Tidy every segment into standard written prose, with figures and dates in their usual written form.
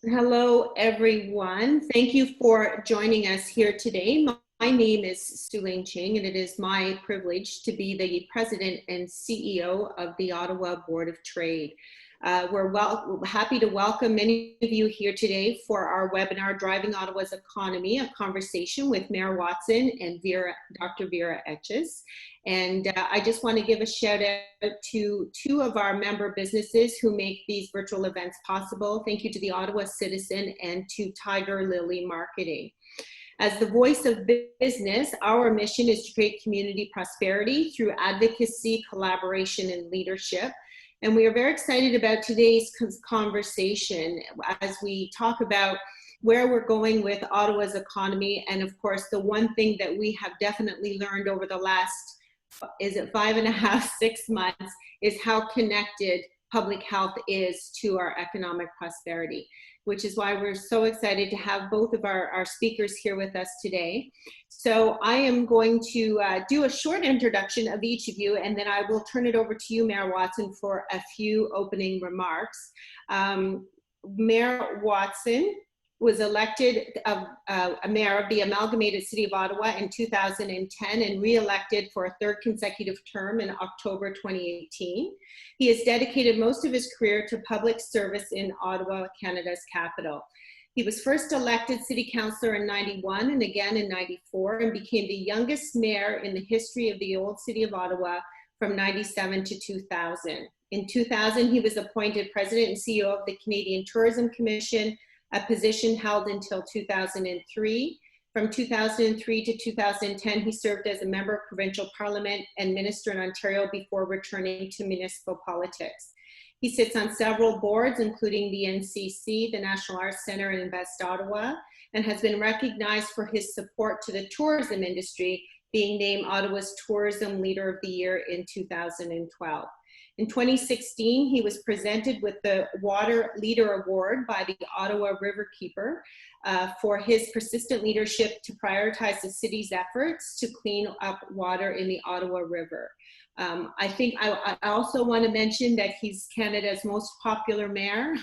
Hello, everyone. Thank you for joining us here today. My name is Sue Ching, and it is my privilege to be the President and CEO of the Ottawa Board of Trade. We're happy to welcome many of you here today for our webinar, Driving Ottawa's Economy, a conversation with Mayor Watson and Dr. Vera Etches. And I just want to give a shout out to two of our member businesses who make these virtual events possible. Thank you to the Ottawa Citizen and to Tiger Lily Marketing. As the voice of business, our mission is to create community prosperity through advocacy, collaboration, and leadership. And we are very excited about today's conversation as we talk about where we're going with Ottawa's economy. And of course, the one thing that we have definitely learned over the last, 5.5, 6 months, is how connected public health is to our economic prosperity, which is why we're so excited to have both of our speakers here with us today. So I am going to do a short introduction of each of you, and then I will turn it over to you, Mayor Watson, for a few opening remarks. Mayor Watson was elected a mayor of the amalgamated city of Ottawa in 2010 and re-elected for a third consecutive term in October 2018. He has dedicated most of his career to public service in Ottawa, Canada's capital. He was first elected city councillor in '91 and again in '94 and became the youngest mayor in the history of the old city of Ottawa from '97 to 2000. In 2000, he was appointed president and CEO of the Canadian Tourism Commission, a position held until 2003. From 2003 to 2010, he served as a member of provincial parliament and minister in Ontario before returning to municipal politics. He sits on several boards, including the NCC, the National Arts Centre, and Invest Ottawa, and has been recognized for his support to the tourism industry, being named Ottawa's Tourism Leader of the Year in 2012. In 2016, he was presented with the Water Leader Award by the Ottawa Riverkeeper for his persistent leadership to prioritize the city's efforts to clean up water in the Ottawa River. I think I also want to mention that he's Canada's most popular mayor.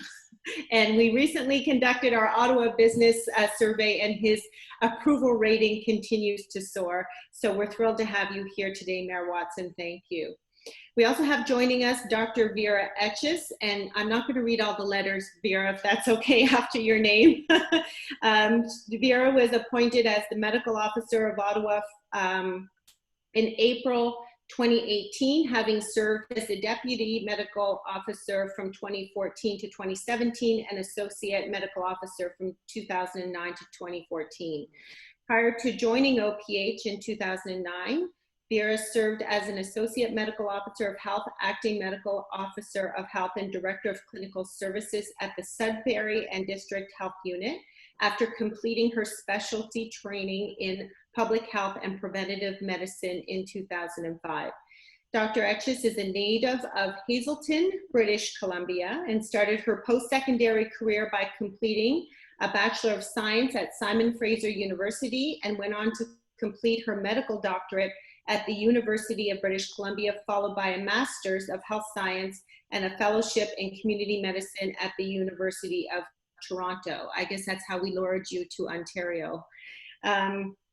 And we recently conducted our Ottawa business survey, and his approval rating continues to soar. So we're thrilled to have you here today, Mayor Watson. Thank you. We also have joining us Dr. Vera Etches, and I'm not going to read all the letters, Vera, if that's okay, after your name. Vera was appointed as the medical officer of Ottawa in April 2018, having served as the deputy medical officer from 2014 to 2017 and associate medical officer from 2009 to 2014. Prior to joining OPH in 2009, Vera served as an Associate Medical Officer of Health, Acting Medical Officer of Health, and Director of Clinical Services at the Sudbury and District Health Unit after completing her specialty training in public health and preventative medicine in 2005. Dr. Etches is a native of Hazelton, British Columbia, and started her post-secondary career by completing a Bachelor of Science at Simon Fraser University and went on to complete her medical doctorate at the University of British Columbia, followed by a Master's of Health Science and a fellowship in community medicine at the University of Toronto. I guess that's how we lured you to Ontario.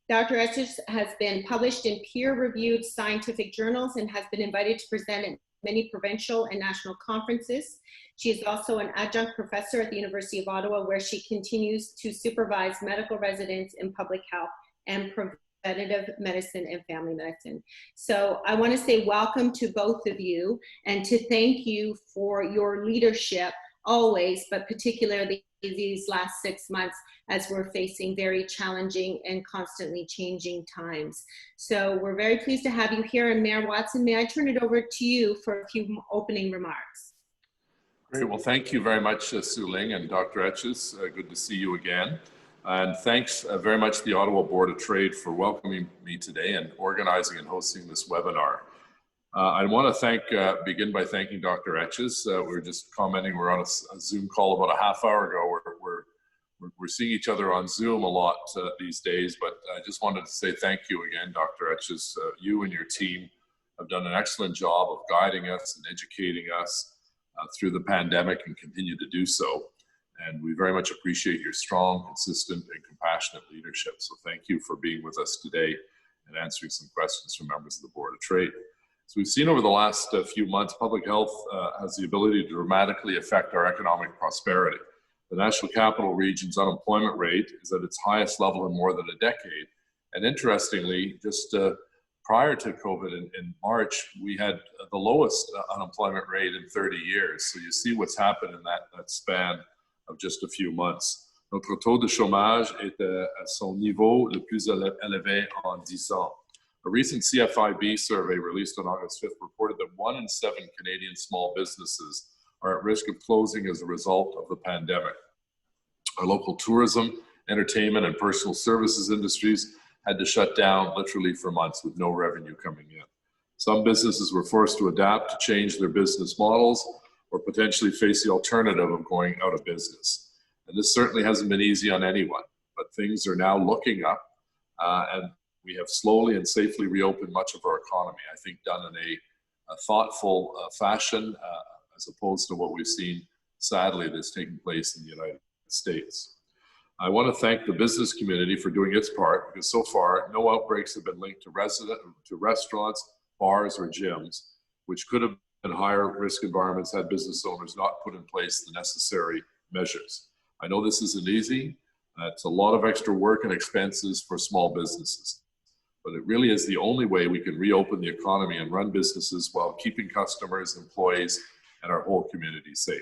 Dr. Etches has been published in peer-reviewed scientific journals and has been invited to present at many provincial and national conferences. She is also an adjunct professor at the University of Ottawa, where she continues to supervise medical residents in public health and preventative medicine and family medicine. So I want to say welcome to both of you and to thank you for your leadership always, but particularly these last 6 months as we're facing very challenging and constantly changing times. So we're very pleased to have you here. And Mayor Watson, may I turn it over to you for a few opening remarks? Great. Well, thank you very much, Sue Ling and Dr. Etches. Good to see you again. And thanks very much to the Ottawa Board of Trade for welcoming me today and organizing and hosting this webinar. I want to begin by thanking Dr. Etches. We were just commenting, we're on a Zoom call about a half hour ago. We're seeing each other on Zoom a lot these days, but I just wanted to say thank you again, Dr. Etches. You and your team have done an excellent job of guiding us and educating us through the pandemic and continue to do so. And we very much appreciate your strong, consistent, and compassionate leadership. So thank you for being with us today and answering some questions from members of the Board of Trade. So we've seen over the last few months, public health has the ability to dramatically affect our economic prosperity. The National Capital Region's unemployment rate is at its highest level in more than a decade. And interestingly, just prior to COVID in March, we had the lowest unemployment rate in 30 years. So you see what's happened in that span of just a few months. Notre taux de chômage est à son niveau le plus élevé en 10 ans. A recent CFIB survey released on August 5th reported that 1 in 7 Canadian small businesses are at risk of closing as a result of the pandemic. Our local tourism, entertainment, and personal services industries had to shut down literally for months with no revenue coming in. Some businesses were forced to adapt to change their business models or potentially face the alternative of going out of business. And this certainly hasn't been easy on anyone, but things are now looking up and we have slowly and safely reopened much of our economy, I think done in a thoughtful fashion as opposed to what we've seen, sadly, that's taking place in the United States. I want to thank the business community for doing its part because so far no outbreaks have been linked to restaurants, bars, or gyms, which could have been higher risk environments had business owners not put in place the necessary measures. I know this isn't easy. It's a lot of extra work and expenses for small businesses, but it really is the only way we can reopen the economy and run businesses while keeping customers, employees, and our whole community safe.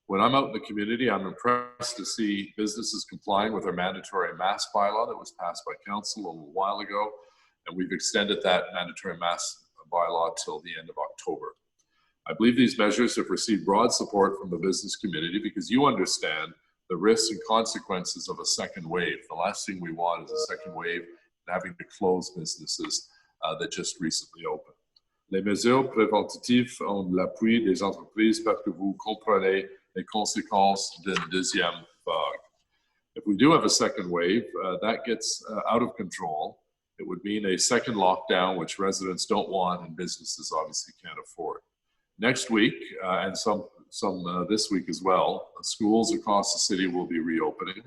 When I'm out in the community, I'm impressed to see businesses complying with our mandatory mask bylaw that was passed by council a little while ago, and we've extended that mandatory mask bylaw till the end of October. I believe these measures have received broad support from the business community because you understand the risks and consequences of a second wave. The last thing we want is a second wave and having to close businesses that just recently opened. Les mesures préventives ont l'appui des entreprises parce que vous comprenez les conséquences d'une deuxième vague. If we do have a second wave, that gets out of control. It would mean a second lockdown, which residents don't want and businesses obviously can't afford. Next week, and some this week as well, schools across the city will be reopening.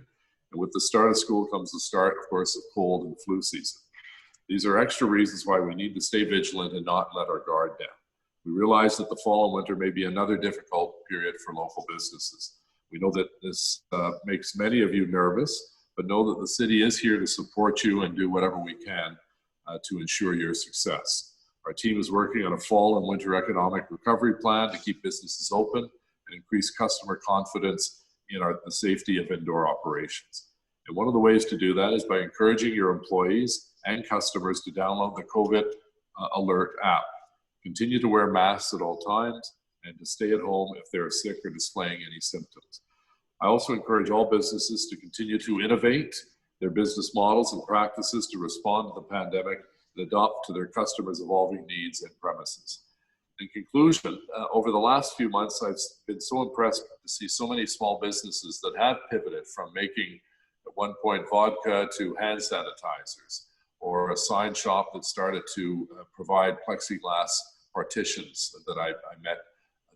And with the start of school comes the start, of course, of cold and flu season. These are extra reasons why we need to stay vigilant and not let our guard down. We realize that the fall and winter may be another difficult period for local businesses. We know that this makes many of you nervous, but know that the city is here to support you and do whatever we can to ensure your success. Our team is working on a fall and winter economic recovery plan to keep businesses open and increase customer confidence in the safety of indoor operations. And one of the ways to do that is by encouraging your employees and customers to download the COVID Alert app. Continue to wear masks at all times and to stay at home if they're sick or displaying any symptoms. I also encourage all businesses to continue to innovate their business models and practices to respond to the pandemic and adopt to their customers' evolving needs and premises. In conclusion, over the last few months, I've been so impressed to see so many small businesses that have pivoted from making, at one point, vodka to hand sanitizers, or a sign shop that started to provide plexiglass partitions that I met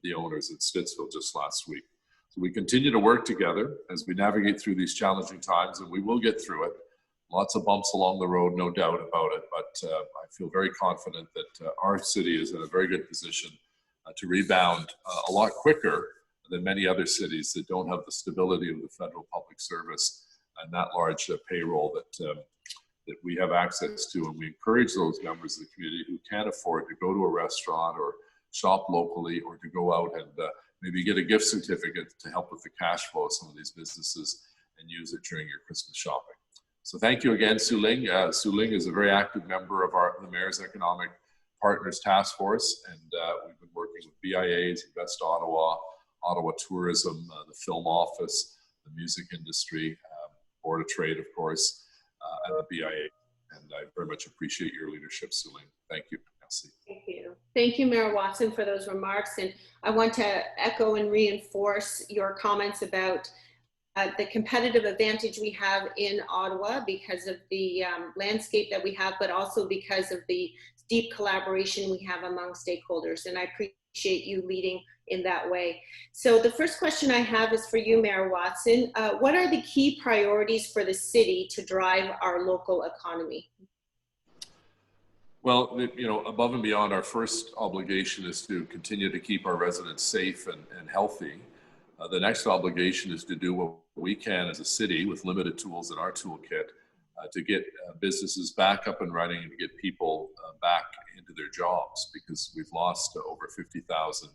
the owners at Stittsville just last week. So we continue to work together as we navigate through these challenging times, and we will get through it. Lots of bumps along the road, no doubt about it, but I feel very confident that our city is in a very good position to rebound a lot quicker than many other cities that don't have the stability of the federal public service and that large payroll that we have access to. And we encourage those members of the community who can't afford to go to a restaurant or shop locally or to go out and maybe get a gift certificate to help with the cash flow of some of these businesses and use it during your Christmas shopping. So thank you again, Su Ling. Su Ling is a very active member of the Mayor's Economic Partners Task Force, and we've been working with BIAs, Invest Ottawa, Ottawa Tourism, the Film Office, the music industry, Board of Trade, of course, and the BIA. And I very much appreciate your leadership, Su Ling. Thank you. Merci. Thank you. Thank you, Mayor Watson, for those remarks. And I want to echo and reinforce your comments about the competitive advantage we have in Ottawa because of the landscape that we have, but also because of the deep collaboration we have among stakeholders. And I appreciate appreciate you leading in that way. So the first question I have is for you, Mayor Watson. What are the key priorities for the city to drive our local economy? Well, you know, above and beyond, our first obligation is to continue to keep our residents safe and healthy. The next obligation is to do what we can as a city with limited tools in our toolkit to get businesses back up and running and to get people back into their jobs, because we've lost over 50,000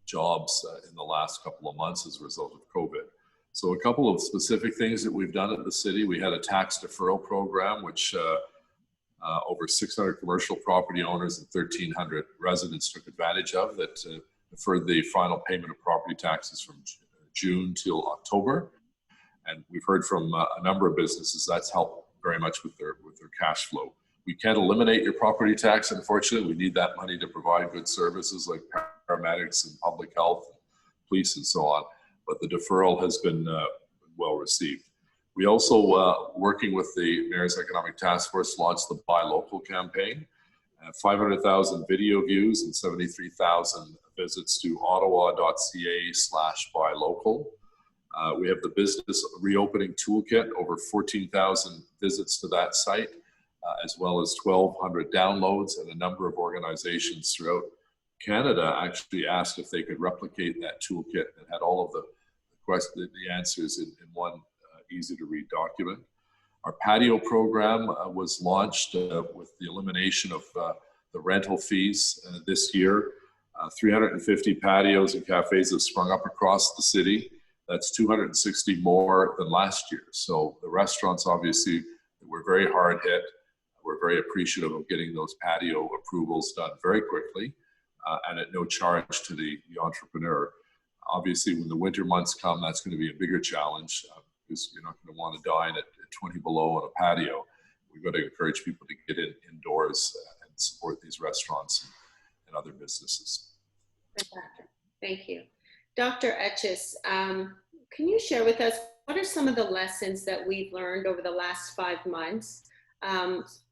jobs in the last couple of months as a result of COVID. So a couple of specific things that we've done at the city: we had a tax deferral program, which over 600 commercial property owners and 1,300 residents took advantage of, that deferred the final payment of property taxes from June till October. And we've heard from a number of businesses that's helped very much with their cash flow. We can't eliminate your property tax, unfortunately. We need that money to provide good services like paramedics and public health, police, and so on. But the deferral has been well received. We also, working with the Mayor's Economic Task Force, launched the Buy Local campaign. 500,000 video views and 73,000 visits to ottawa.ca/buylocal. We have the Business Reopening Toolkit, over 14,000 visits to that site, as well as 1,200 downloads, and a number of organizations throughout Canada actually asked if they could replicate that toolkit and had all of the answers in one easy to read document. Our patio program was launched with the elimination of the rental fees this year. 350 patios and cafes have sprung up across the city. That's 260 more than last year. So the restaurants obviously were very hard hit. We're very appreciative of getting those patio approvals done very quickly and at no charge to the entrepreneur. Obviously, when the winter months come, that's going to be a bigger challenge because you're not going to want to dine at 20 below on a patio. We've got to encourage people to get indoors and support these restaurants and other businesses. Fantastic. Thank you. Dr. Etches, can you share with us what are some of the lessons that we've learned over the last 5 months?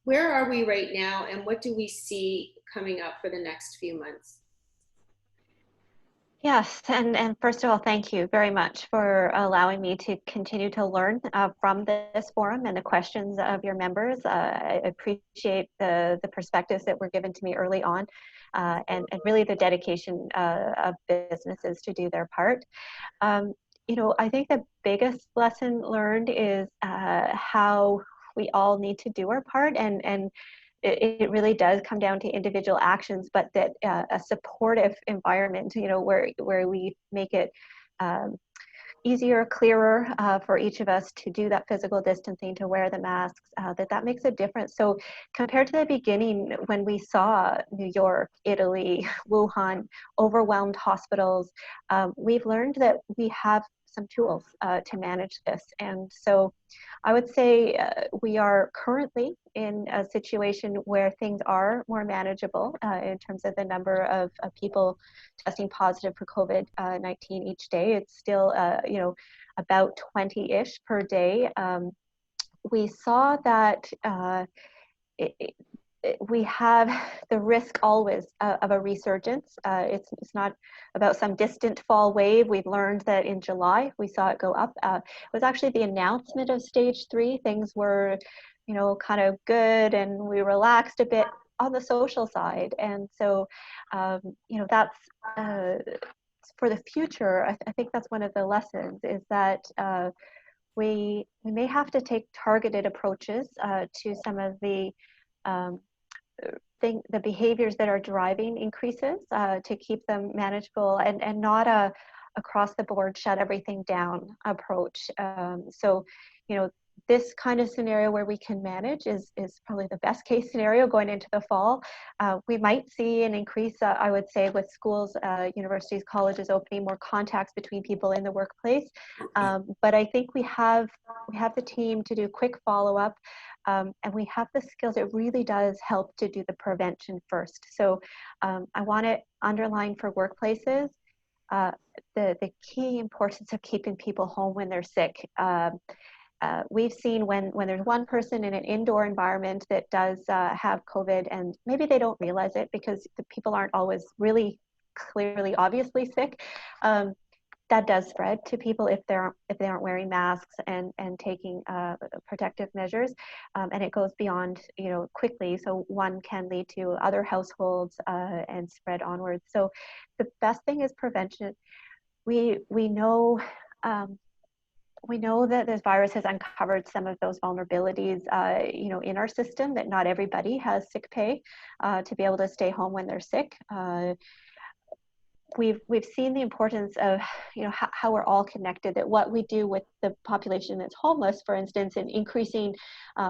Where are we right now, and what do we see coming up for the next few months? Yes, and first of all, thank you very much for allowing me to continue to learn from this forum and the questions of your members. I appreciate the perspectives that were given to me early on, and really the dedication of businesses to do their part. You know, I think the biggest lesson learned is how we all need to do our part, and it really does come down to individual actions, but that a supportive environment, you know, where we make it easier, clearer for each of us to do that physical distancing, to wear the masks, that makes a difference. So compared to the beginning, when we saw New York, Italy, Wuhan, overwhelmed hospitals, we've learned that we have some tools to manage this. And so I would say we are currently in a situation where things are more manageable in terms of the number of people testing positive for COVID-19 each day. It's still, you know, about 20-ish per day. We saw that we have the risk always of a resurgence. It's not about some distant fall wave. We've learned that in July, we saw it go up. It was actually the announcement of stage 3. Things were, you know, kind of good, and we relaxed a bit on the social side. And so, you know, that's, for the future, I think that's one of the lessons, is that we may have to take targeted approaches to some of the the behaviors that are driving increases to keep them manageable, and not a across the board shut everything down approach. So, you know, this kind of scenario where we can manage is probably the best case scenario going into the fall. We might see an increase, I would say, with schools, universities, colleges opening, more contacts between people in the workplace. But I think we have the team to do quick follow-up, and we have the skills. It really does help to do the prevention first. So I want to underline for workplaces the key importance of keeping people home when they're sick. We've seen when there's one person in an indoor environment that does have COVID, and maybe they don't realize it because the people aren't always really clearly, obviously sick, that does spread to people if they aren't wearing masks and taking protective measures, and it goes beyond, you know, quickly. So one can lead to other households and spread onwards. So the best thing is prevention. We know. We know that this virus has uncovered some of those vulnerabilities, you know, in our system, that not everybody has sick pay to be able to stay home when they're sick. We've seen the importance of, you know, how we're all connected, that what we do with the population that's homeless, for instance, in increasing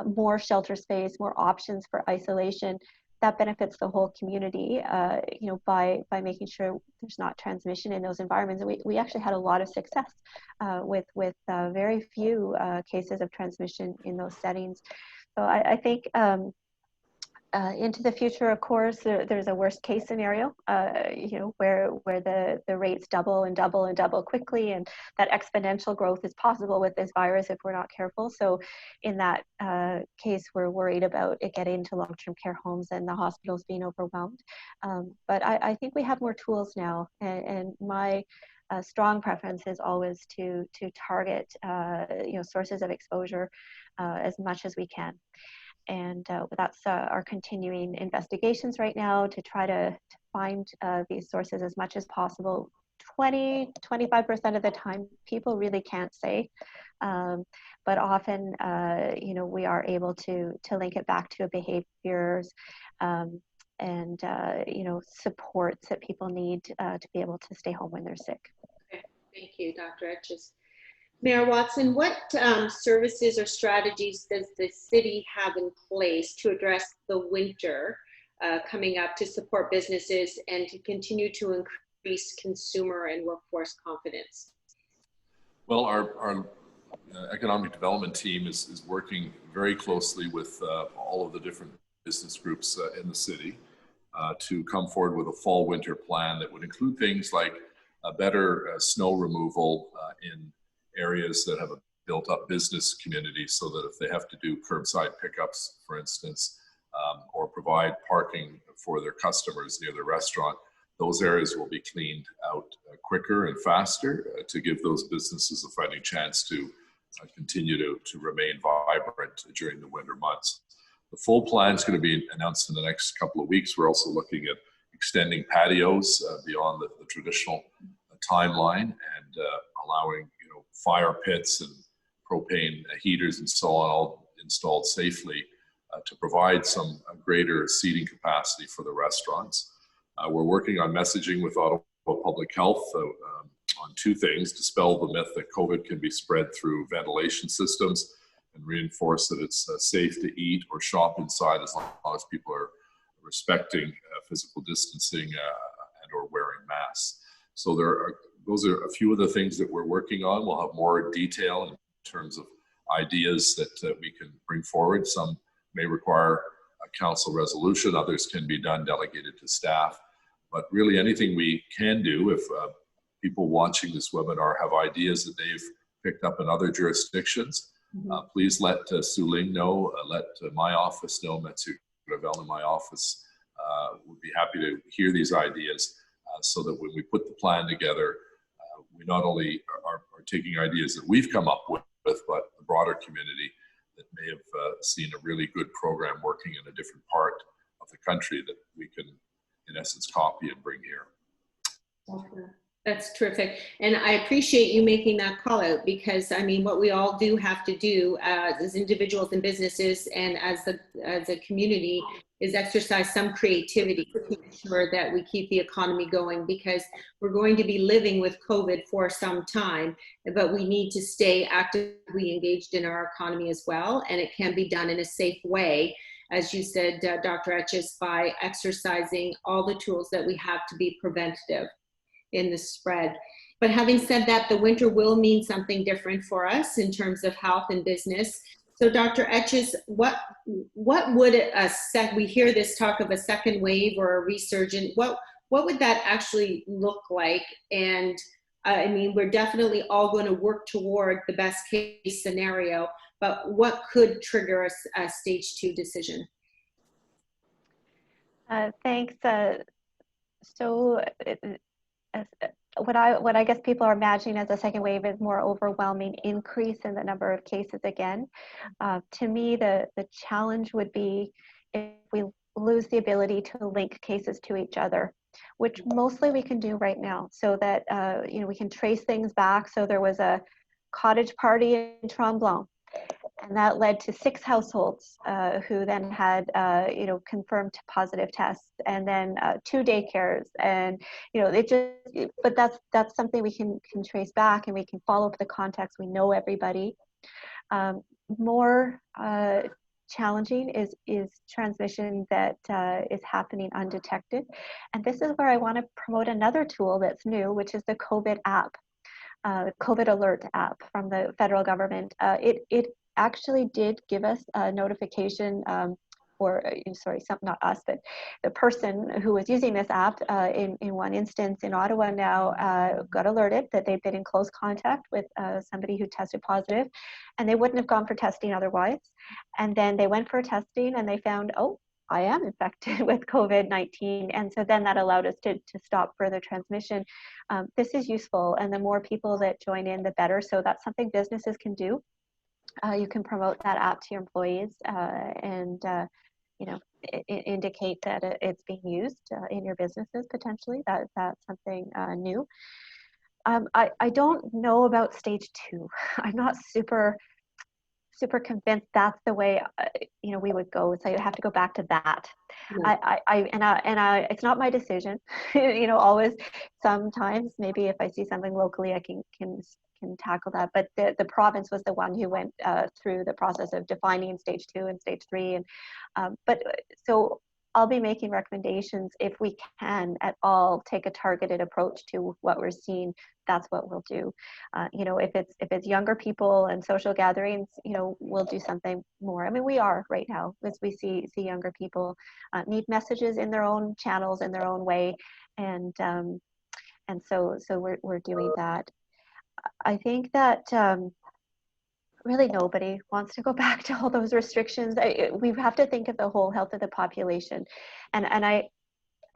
more shelter space, more options for isolation, that benefits the whole community, you know, by making sure there's not transmission in those environments. And we actually had a lot of success with very few cases of transmission in those settings. So I think into the future, of course, there's a worst case scenario, you know, where the rates double and double and double quickly, and that exponential growth is possible with this virus if we're not careful. So in that case, we're worried about it getting to long-term care homes and the hospitals being overwhelmed. But I think we have more tools now, and my strong preference is always to target, you know, sources of exposure as much as we can. And that's our continuing investigations right now to try to find these sources as much as possible. 20–25% of the time, people really can't say, but often, you know, we are able to link it back to behaviors and, you know, supports that people need to be able to stay home when they're sick. Okay. Thank you, Dr. Etches. Mayor Watson, what services or strategies does the city have in place to address the winter coming up to support businesses and to continue to increase consumer and workforce confidence? Well, our economic development team is working very closely with all of the different business groups in the city to come forward with a fall-winter plan that would include things like a better snow removal in areas that have a built-up business community, so that if they have to do curbside pickups, for instance, or provide parking for their customers near the restaurant, those areas will be cleaned out quicker and faster to give those businesses a fighting chance to continue to remain vibrant during the winter months. The full plan is going to be announced in the next couple of weeks. We're also looking at extending patios beyond the traditional timeline, and allowing, you know, fire pits and propane heaters and so on all installed safely to provide some greater seating capacity for the restaurants. We're working on messaging with Ottawa Public Health on two things: dispel the myth that COVID can be spread through ventilation systems, and reinforce that it's safe to eat or shop inside as long as people are respecting physical distancing and or wearing masks. So those are a few of the things that we're working on. We'll have more detail in terms of ideas that we can bring forward. Some may require a council resolution, others can be done delegated to staff. But really anything we can do, if people watching this webinar have ideas that they've picked up in other jurisdictions, please let Sue Ling know, let my office know, Mathieu Gravel in my office. Would be happy to hear these ideas so that when we put the plan together, we not only are taking ideas that we've come up with, but the broader community that may have seen a really good program working in a different part of the country that we can, in essence, copy and bring here. Okay. That's terrific. And I appreciate you making that call out, because I mean, what we all do have to do as individuals and businesses and as a community is exercise some creativity to make sure that we keep the economy going, because we're going to be living with COVID for some time, but we need to stay actively engaged in our economy as well. And it can be done in a safe way, as you said, Dr. Etches, by exercising all the tools that we have to be preventative in the spread. But having said that, the winter will mean something different for us in terms of health and business. So Dr. Etches, what would we hear this talk of a second wave or a resurgence, what would that actually look like? And I mean, we're definitely all going to work toward the best case scenario, but what could trigger a stage 2 decision? Thanks. So what I guess people are imagining as a second wave is more overwhelming increase in the number of cases again. To me, the challenge would be if we lose the ability to link cases to each other, which mostly we can do right now, so that we can trace things back. So there was a cottage party in Tremblant, and that led to 6 households who then had confirmed positive tests, and then 2 daycares, and but that's something we can trace back, and we can follow up the context. We know everybody. More challenging is transmission that is happening undetected, and this is where I want to promote another tool that's new, which is the COVID app. COVID alert app from the federal government. It actually did give us a notification, not us, but the person who was using this app in one instance in Ottawa now got alerted that they've been in close contact with somebody who tested positive, and they wouldn't have gone for testing otherwise. And then they went for testing and they found, oh, I am infected with COVID-19. And so then that allowed us to stop further transmission. This is useful, and the more people that join in, the better. So that's something businesses can do. You can promote that app to your employees and indicate that it's being used in your businesses potentially. That's something new. I don't know about stage 2. I'm not super convinced that's the way we would go. So you have to go back to that. It's not my decision. Always. Sometimes maybe if I see something locally, I can tackle that. But the province was the one who went through the process of defining stage 2 and stage 3, and so I'll be making recommendations if we can at all take a targeted approach to what we're seeing. That's what we'll do. If it's younger people and social gatherings, we'll do something more. I mean, we are right now, as we see younger people need messages in their own channels, in their own way, and so we're doing that. I think that really nobody wants to go back to all those restrictions. We have to think of the whole health of the population. And I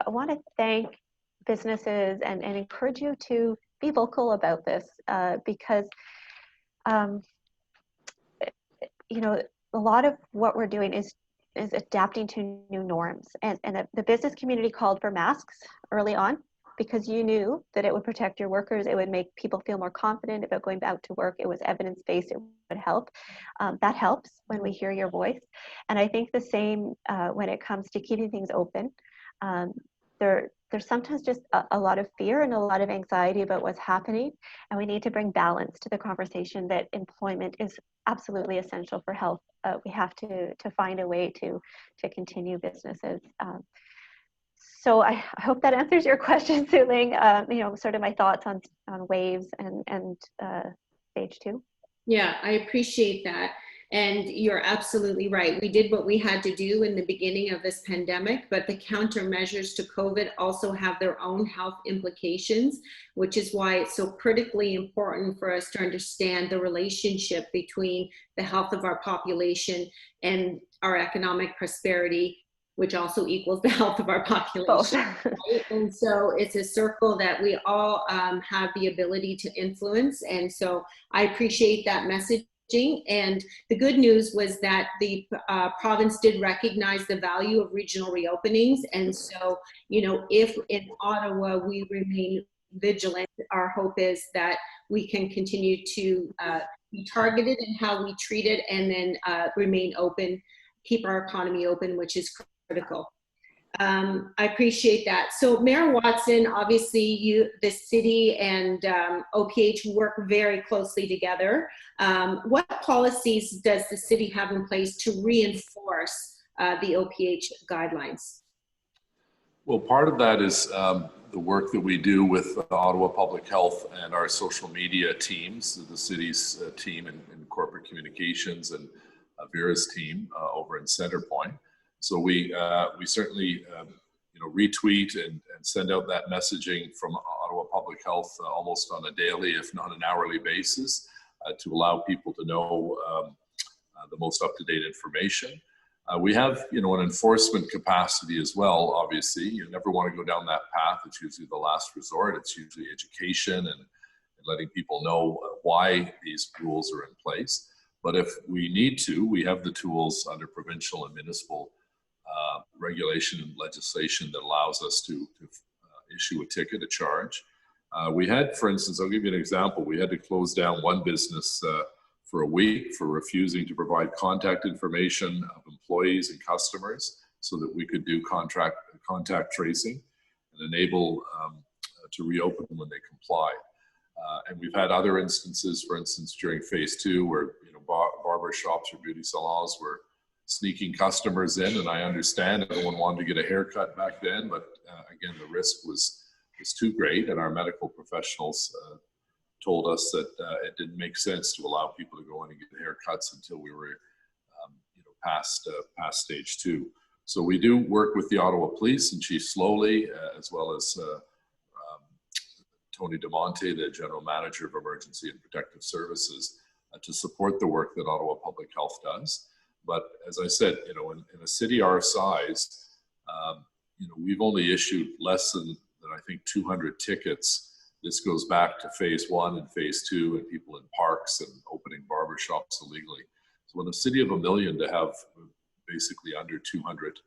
want to thank businesses and encourage you to be vocal about this because, a lot of what we're doing is adapting to new norms. And the business community called for masks early on, because you knew that it would protect your workers, it would make people feel more confident about going out to work, it was evidence-based, it would help. That helps when we hear your voice. And I think the same when it comes to keeping things open. There's sometimes just a lot of fear and a lot of anxiety about what's happening, and we need to bring balance to the conversation that employment is absolutely essential for health. We have to find a way to continue businesses. So I hope that answers your question, Su-Ling. Sort of my thoughts on waves and stage 2. Yeah, I appreciate that. And you're absolutely right. We did what we had to do in the beginning of this pandemic, but the countermeasures to COVID also have their own health implications, which is why it's so critically important for us to understand the relationship between the health of our population and our economic prosperity, which also equals the health of our population. Right? And so it's a circle that we all have the ability to influence. And so I appreciate that message. And the good news was that the province did recognize the value of regional reopenings. And so, if in Ottawa we remain vigilant, our hope is that we can continue to be targeted in how we treat it, and then remain open, keep our economy open, which is critical. I appreciate that. So Mayor Watson, obviously the city and OPH work very closely together. What policies does the city have in place to reinforce the OPH guidelines? Well, part of that is the work that we do with Ottawa Public Health and our social media teams, the city's team in corporate communications, and Vera's team over in Centrepoint. So we certainly retweet and send out that messaging from Ottawa Public Health almost on a daily, if not an hourly basis, to allow people to know the most up-to-date information. We have, an enforcement capacity as well, obviously. You never want to go down that path. It's usually the last resort. It's usually education and letting people know why these rules are in place. But if we need to, we have the tools under provincial and municipal regulation and legislation that allows us to issue a ticket, a charge. We had, for instance, I'll give you an example. We had to close down one business for a week for refusing to provide contact information of employees and customers so that we could do contact tracing and enable to reopen when they comply. And we've had other instances, for instance, during phase 2 where barber shops or beauty salons were sneaking customers in, and I understand everyone wanted to get a haircut back then, but again, the risk was too great, and our medical professionals told us that it didn't make sense to allow people to go in and get haircuts until we were past stage 2. So we do work with the Ottawa Police and Chief Slowly, as well as Tony DeMonte, the General Manager of Emergency and Protective Services, to support the work that Ottawa Public Health does. But as I said, in a city our size, we've only issued less than I think 200 tickets. This goes back to phase 1 and phase 2 and people in parks and opening barbershops illegally. So in a city of 1 million, to have basically under 200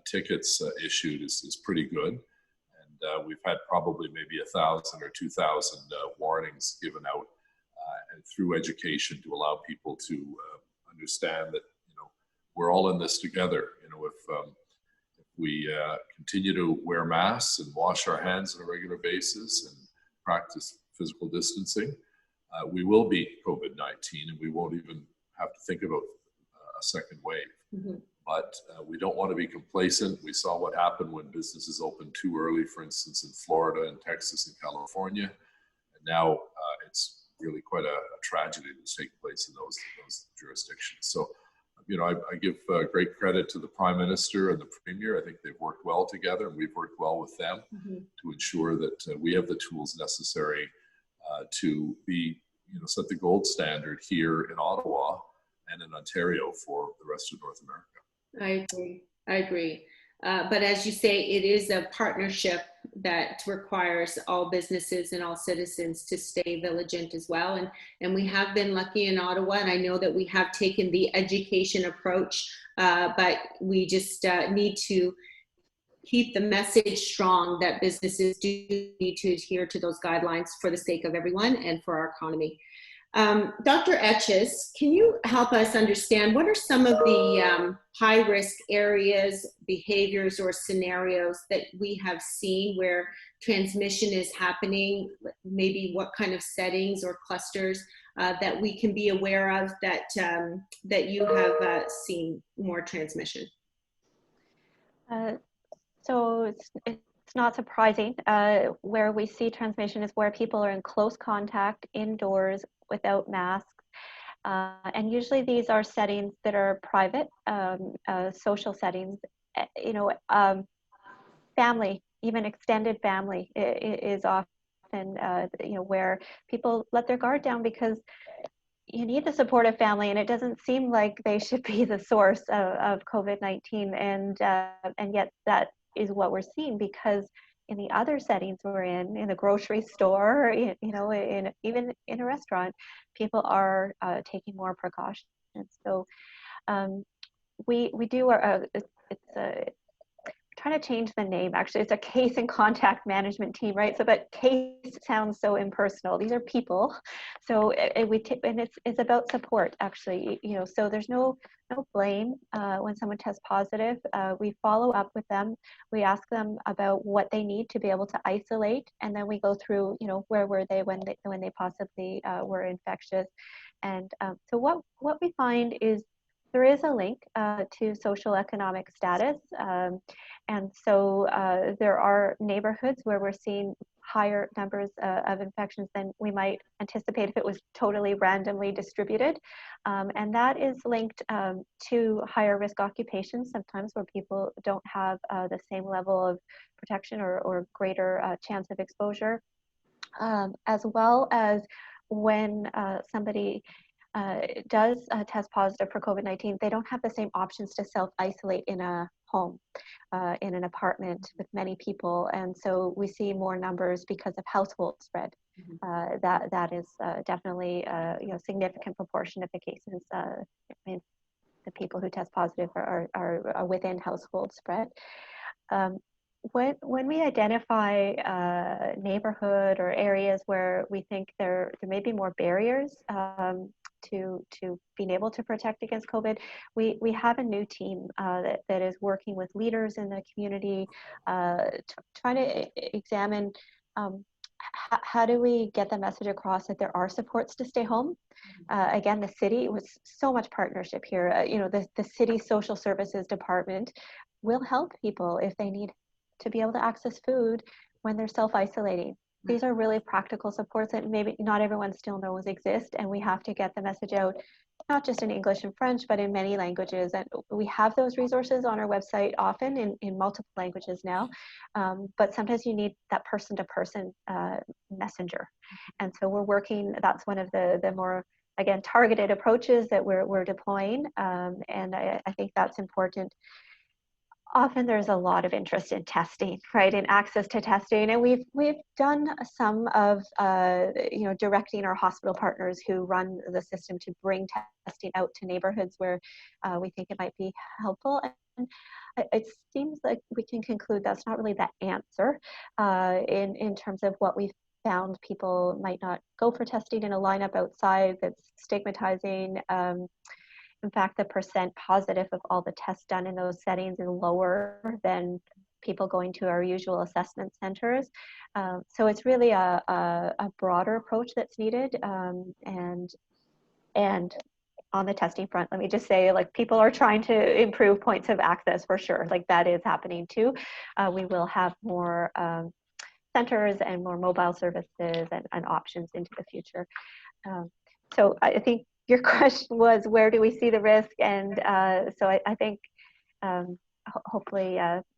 tickets issued is pretty good. And we've had probably maybe 1,000 or 2,000 warnings given out and through education to allow people to understand that we're all in this together. If we continue to wear masks and wash our hands on a regular basis and practice physical distancing, we will beat COVID-19, and we won't even have to think about a second wave. Mm-hmm. But we don't want to be complacent. We saw what happened when businesses opened too early, for instance, in Florida and Texas and California. And now it's really quite a tragedy that's taking place in those jurisdictions. So, I give great credit to the Prime Minister and the Premier. I think they've worked well together, and we've worked well with them to ensure that we have the tools necessary to be, set the gold standard here in Ottawa and in Ontario for the rest of North America. I agree. But as you say, it is a partnership that requires all businesses and all citizens to stay vigilant as well. And we have been lucky in Ottawa, and I know that we have taken the education approach, but we just need to keep the message strong that businesses do need to adhere to those guidelines for the sake of everyone and for our economy. Dr. Etches, can you help us understand what are some of the high-risk areas, behaviors, or scenarios that we have seen where transmission is happening? Maybe what kind of settings or clusters that we can be aware of that you have seen more transmission? So it's not surprising. Where we see transmission is where people are in close contact indoors without masks. And usually these are settings that are private, social settings. Family, even extended family is often, where people let their guard down because you need the support of family, and it doesn't seem like they should be the source of COVID-19. And yet that is what we're seeing, because in the other settings we're in the grocery store, even in a restaurant, people are taking more precautions. So we do trying to change the name. Actually, it's a case and contact management team, right? So, but case sounds so impersonal. These are people. So it's about support, actually. So there's no blame when someone tests positive. We follow up with them. We ask them about what they need to be able to isolate, and then we go through, where were they when they possibly were infectious. And so what we find is there is a link to social economic status. And so there are neighborhoods where we're seeing higher numbers of infections than we might anticipate if it was totally randomly distributed. And that is linked to higher risk occupations, sometimes where people don't have the same level of protection or greater chance of exposure, as well as when somebody does test positive for COVID-19, they don't have the same options to self-isolate in a home, in an apartment with many people. And so we see more numbers because of household spread. That is definitely a significant proportion of the cases. The people who test positive are within household spread. When we identify neighborhood or areas where we think there may be more barriers to being able to protect against COVID, we have a new team that is working with leaders in the community, trying to examine how do we get the message across that there are supports to stay home. Again, the city was so much partnership here. The city social services department will help people if they need to be able to access food when they're self-isolating. These are really practical supports that maybe not everyone still knows exist, and we have to get the message out, not just in English and French, but in many languages. And we have those resources on our website often in multiple languages now, but sometimes you need that person-to-person messenger. And so we're working, that's one of the more, again, targeted approaches that we're deploying, and I think that's important. Often there's a lot of interest in testing, right, in access to testing, and we've done some of directing our hospital partners who run the system to bring testing out to neighborhoods where we think it might be helpful. And it seems like we can conclude that's not really the answer in terms of what we've found. People might not go for testing in a lineup outside that's stigmatizing. In fact, the percent positive of all the tests done in those settings is lower than people going to our usual assessment centers. So it's really a broader approach that's needed. And on the testing front, let me just say, like, people are trying to improve points of access for sure. Like, that is happening too. We will have more centers and more mobile services and options into the future. So I think your question was, where do we see the risk? And so I think hopefully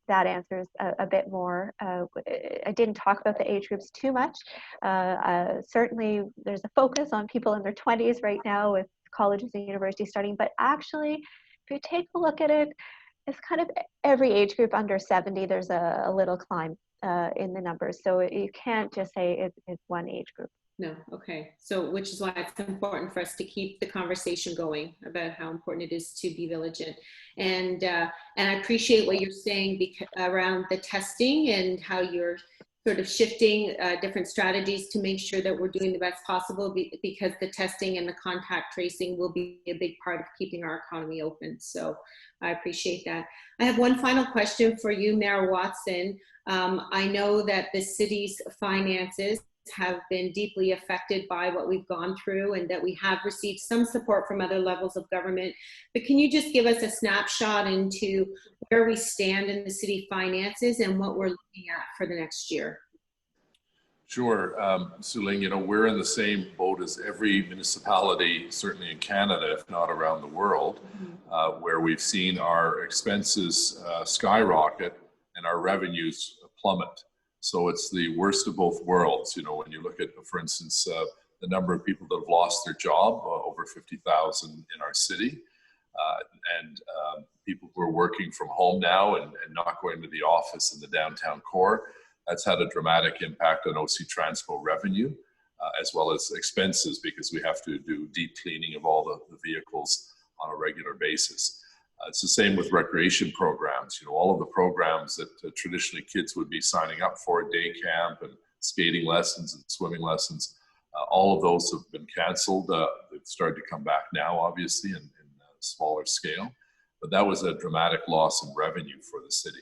that answers a bit more. I didn't talk about the age groups too much. Certainly there's a focus on people in their 20s right now with colleges and universities starting, but actually, if you take a look at it, it's kind of every age group under 70, there's a little climb in the numbers. So you can't just say it's one age group. No, okay. So, which is why it's important for us to keep the conversation going about how important it is to be vigilant. And I appreciate what you're saying around the testing and how you're sort of shifting different strategies to make sure that we're doing the best possible, because the testing and the contact tracing will be a big part of keeping our economy open. So I appreciate that. I have one final question for you, Mayor Watson. I know that the city's finances have been deeply affected by what we've gone through, and that we have received some support from other levels of government. But can you just give us a snapshot into where we stand in the city finances and what we're looking at for the next year? Sure. Suling, we're in the same boat as every municipality, certainly in Canada, if not around the world, where we've seen our expenses skyrocket and our revenues plummet. So it's the worst of both worlds. When you look at, for instance, the number of people that have lost their job, over 50,000 in our city, and people who are working from home now and not going to the office in the downtown core, that's had a dramatic impact on OC Transpo revenue, as well as expenses, because we have to do deep cleaning of all the vehicles on a regular basis. It's the same with recreation programs. All of the programs that traditionally kids would be signing up for, day camp and skating lessons and swimming lessons, all of those have been canceled. They've started to come back now, obviously, in a smaller scale. But that was a dramatic loss in revenue for the city.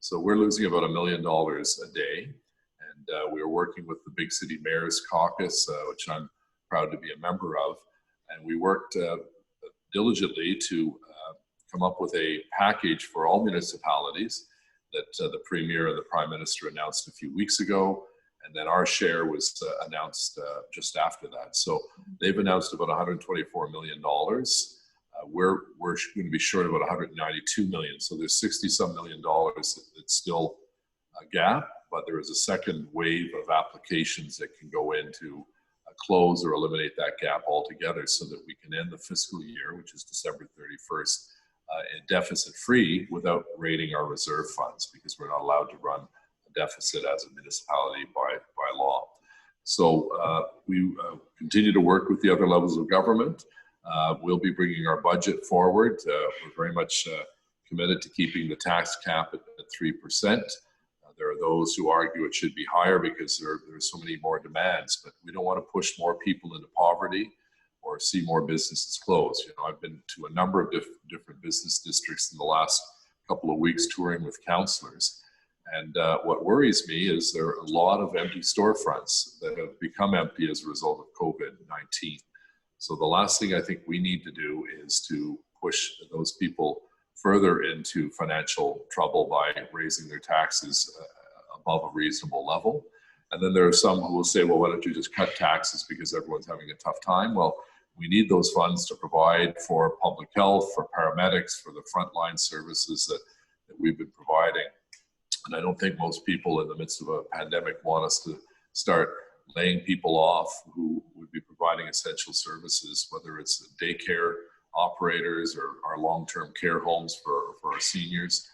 So we're losing about $1 million a day. And we're working with the Big City Mayors Caucus, which I'm proud to be a member of. And we worked diligently to come up with a package for all municipalities that the Premier and the Prime Minister announced a few weeks ago. And then our share was announced just after that. So they've announced about $124 million. We're going to be short about $192 million. So there's 60-some million dollars that's still a gap, but there is a second wave of applications that can go in to close or eliminate that gap altogether so that we can end the fiscal year, which is December 31st, deficit free without raiding our reserve funds, because we're not allowed to run a deficit as a municipality by law. So we continue to work with the other levels of government. We'll be bringing our budget forward. We're very much committed to keeping the tax cap at 3%. There are those who argue it should be higher because there are so many more demands, but we don't want to push more people into poverty or see more businesses close. You know, I've been to a number of different business districts in the last couple of weeks touring with councillors. And what worries me is there are a lot of empty storefronts that have become empty as a result of COVID-19. So the last thing I think we need to do is to push those people further into financial trouble by raising their taxes above a reasonable level. And then there are some who will say, well, why don't you just cut taxes because everyone's having a tough time? Well, we need those funds to provide for public health, for paramedics, for the frontline services that we've been providing. And I don't think most people in the midst of a pandemic want us to start laying people off who would be providing essential services, whether it's daycare operators or our long-term care homes for our seniors,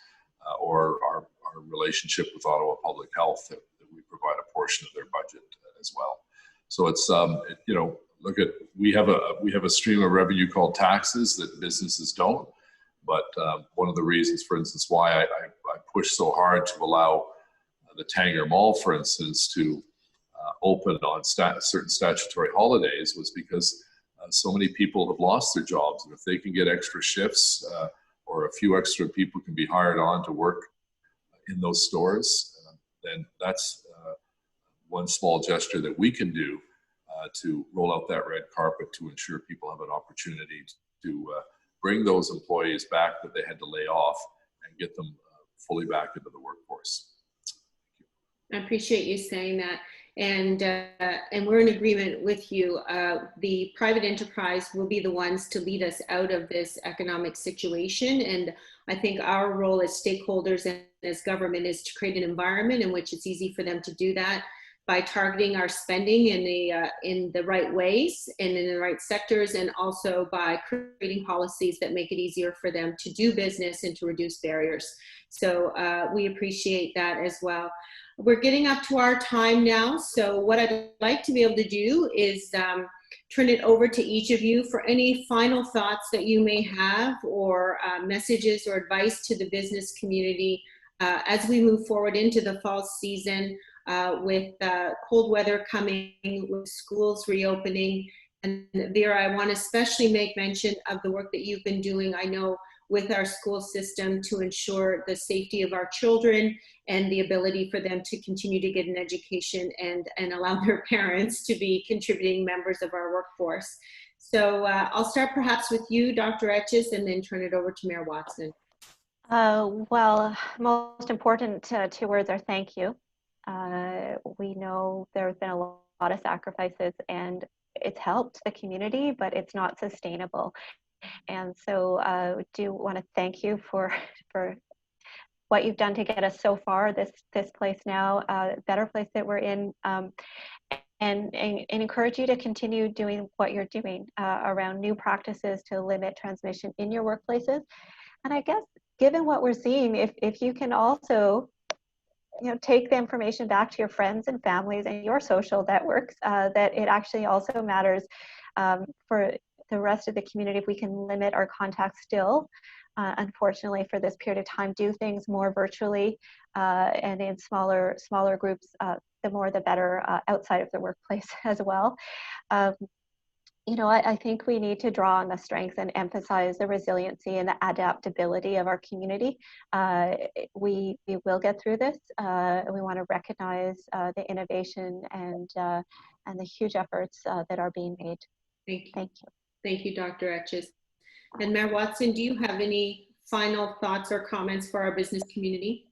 or our relationship with Ottawa Public Health that we provide a portion of their budget as well. So it's you know, look at, we have a stream of revenue called taxes that businesses don't. But one of the reasons, for instance, why I push so hard to allow the Tanger Mall, for instance, to open on certain statutory holidays was because so many people have lost their jobs. And if they can get extra shifts or a few extra people can be hired on to work in those stores, then that's one small gesture that we can do to roll out that red carpet to ensure people have an opportunity to bring those employees back that they had to lay off and get them fully back into the workforce. I appreciate you saying that. And we're in agreement with you. The private enterprise will be the ones to lead us out of this economic situation. And I think our role as stakeholders and as government is to create an environment in which it's easy for them to do that by targeting our spending in the right ways and in the right sectors, and also by creating policies that make it easier for them to do business and to reduce barriers. So we appreciate that as well. We're getting up to our time now, so what I'd like to be able to do is turn it over to each of you for any final thoughts that you may have, or messages or advice to the business community as we move forward into the fall season with cold weather coming, with schools reopening. And Vera, I want to especially make mention of the work that you've been doing, I know, with our school system to ensure the safety of our children and the ability for them to continue to get an education and allow their parents to be contributing members of our workforce. So I'll start perhaps with you, Dr. Etches, and then turn it over to Mayor Watson. Well, most important two words are thank you. We know there's been a lot of sacrifices and it's helped the community, but it's not sustainable. And so I do want to thank you for what you've done to get us so far, this place now, better place that we're in, and encourage you to continue doing what you're doing around new practices to limit transmission in your workplaces. And I guess given what we're seeing, if you can also take the information back to your friends and families and your social networks, that it actually also matters for the rest of the community if we can limit our contacts still. Unfortunately, for this period of time, do things more virtually and in smaller groups, the more the better outside of the workplace as well. I think we need to draw on the strengths and emphasize the resiliency and the adaptability of our community. We will get through this. We want to recognize the innovation and the huge efforts that are being made. Thank you. Thank you. Thank you, Dr. Etches. And Mayor Watson, do you have any final thoughts or comments for our business community?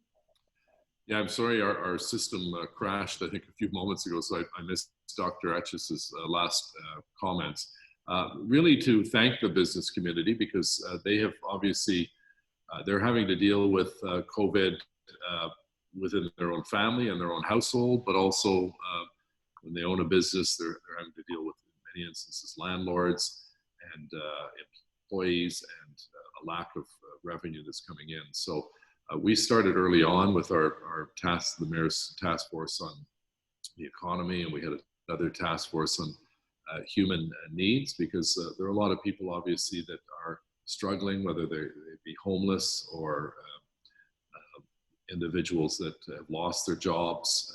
Yeah, I'm sorry, our system crashed, I think, a few moments ago, so I missed Dr. Etches' last comments. Really to thank the business community, because they have obviously, they're having to deal with COVID within their own family and their own household, but also when they own a business, they're having to deal with many instances, landlords and employees, and a lack of revenue that's coming in. So we started early on with our task, the mayor's task force on the economy, and we had another task force on human needs, because there are a lot of people obviously that are struggling, whether they be homeless or individuals that have lost their jobs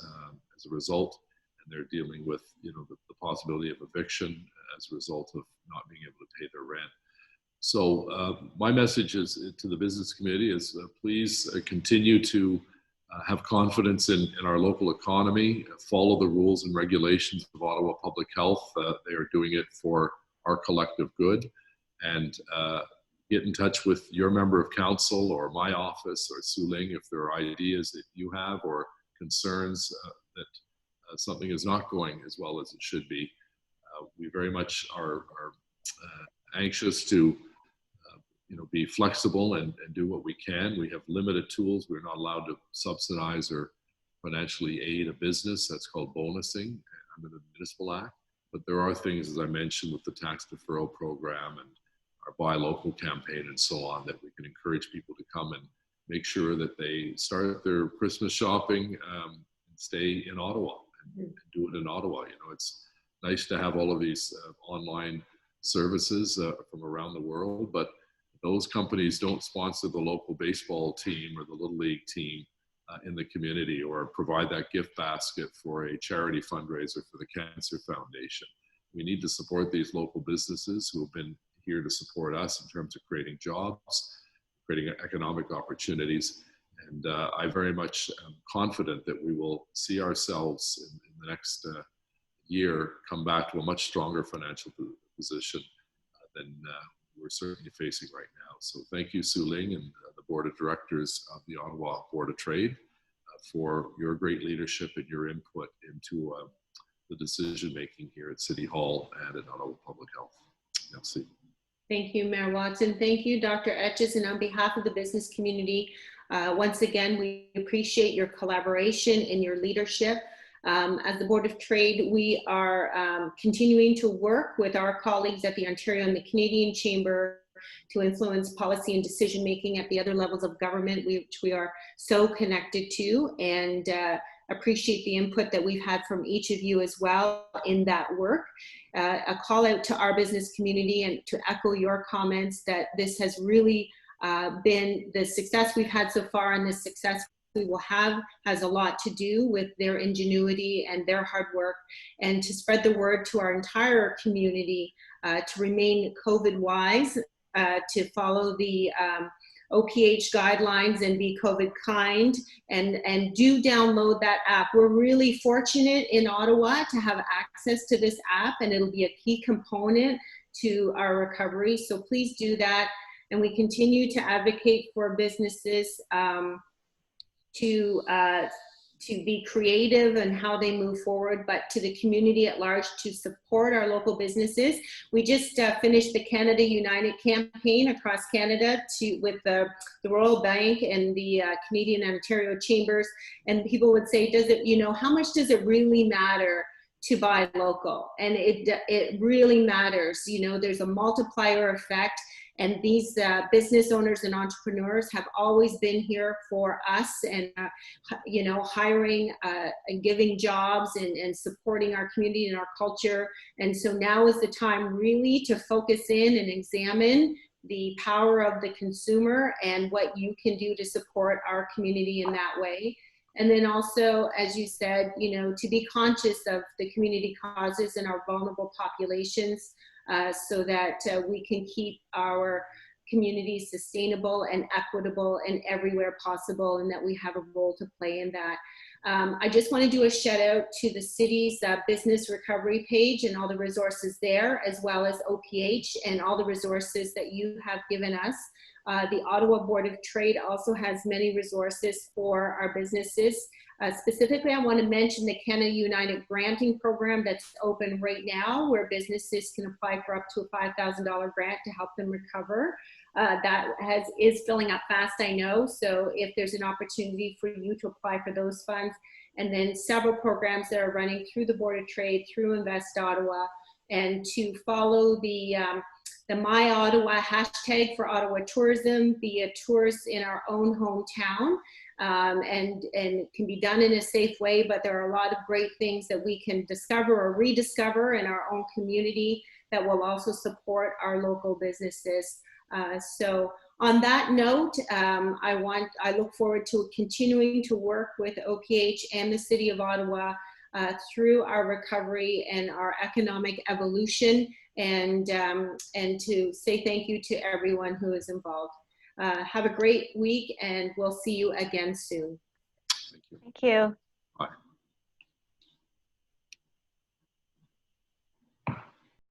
as a result, and they're dealing with, you know, the possibility of eviction as a result of not being able to pay their rent. So my message is to the business community is please continue to have confidence in our local economy, follow the rules and regulations of Ottawa Public Health. They are doing it for our collective good, and get in touch with your member of council or my office or Su Ling if there are ideas that you have or concerns that something is not going as well as it should be. We very much are anxious to be flexible and do what we can. We have limited tools. We're not allowed to subsidize or financially aid a business. That's called bonusing under the Municipal Act. But there are things, as I mentioned, with the tax deferral program and our Buy Local campaign and so on, that we can encourage people to come and make sure that they start their Christmas shopping and stay in Ottawa and do it in Ottawa. You know, it's nice to have all of these online services from around the world, but those companies don't sponsor the local baseball team or the Little League team in the community, or provide that gift basket for a charity fundraiser for the Cancer Foundation. We need to support these local businesses who have been here to support us in terms of creating jobs, creating economic opportunities. And I very much am confident that we will see ourselves in the next year come back to a much stronger financial position than we're certainly facing right now. So thank you, Su Ling, and the Board of Directors of the Ottawa Board of Trade for your great leadership and your input into the decision-making here at City Hall and at Ottawa Public Health. Merci. Thank you, Mayor Watson. Thank you, Dr. Etches. And on behalf of the business community, once again, we appreciate your collaboration and your leadership. As the Board of Trade, we are continuing to work with our colleagues at the Ontario and the Canadian Chamber to influence policy and decision making at the other levels of government, which we are so connected to, and appreciate the input that we've had from each of you as well in that work. A call out to our business community and to echo your comments that this has really been the success we've had so far, and the success we will have has a lot to do with their ingenuity and their hard work, and to spread the word to our entire community to remain COVID wise, to follow the OPH guidelines and be COVID kind, and do download that app. We're really fortunate in Ottawa to have access to this app, and it'll be a key component to our recovery. So please do that. And we continue to advocate for businesses to be creative in how they move forward, but to the community at large to support our local businesses. We just finished the Canada United campaign across Canada with the Royal Bank and the Canadian and Ontario Chambers. And people would say, does it, how much does it really matter to buy local? And it really matters. There's a multiplier effect. And these business owners and entrepreneurs have always been here for us, and hiring and giving jobs and supporting our community and our culture. And so now is the time really to focus in and examine the power of the consumer and what you can do to support our community in that way. And then also, as you said, to be conscious of the community causes and our vulnerable populations, so that we can keep our communities sustainable and equitable and everywhere possible, and that we have a role to play in that. I just want to do a shout out to the city's business recovery page and all the resources there, as well as OPH and all the resources that you have given us. The Ottawa Board of Trade also has many resources for our businesses. Specifically, I want to mention the Canada United granting program that's open right now, where businesses can apply for up to a $5,000 grant to help them recover. That is filling up fast, I know. So if there's an opportunity for you to apply for those funds, and then several programs that are running through the Board of Trade, through Invest Ottawa, and to follow the My Ottawa hashtag for Ottawa tourism, be a tourist in our own hometown. And it can be done in a safe way, but there are a lot of great things that we can discover or rediscover in our own community that will also support our local businesses. So on that note, I look forward to continuing to work with OPH and the City of Ottawa through our recovery and our economic evolution, and to say thank you to everyone who is involved. Have a great week, and we'll see you again soon. Thank you. Thank you. Bye.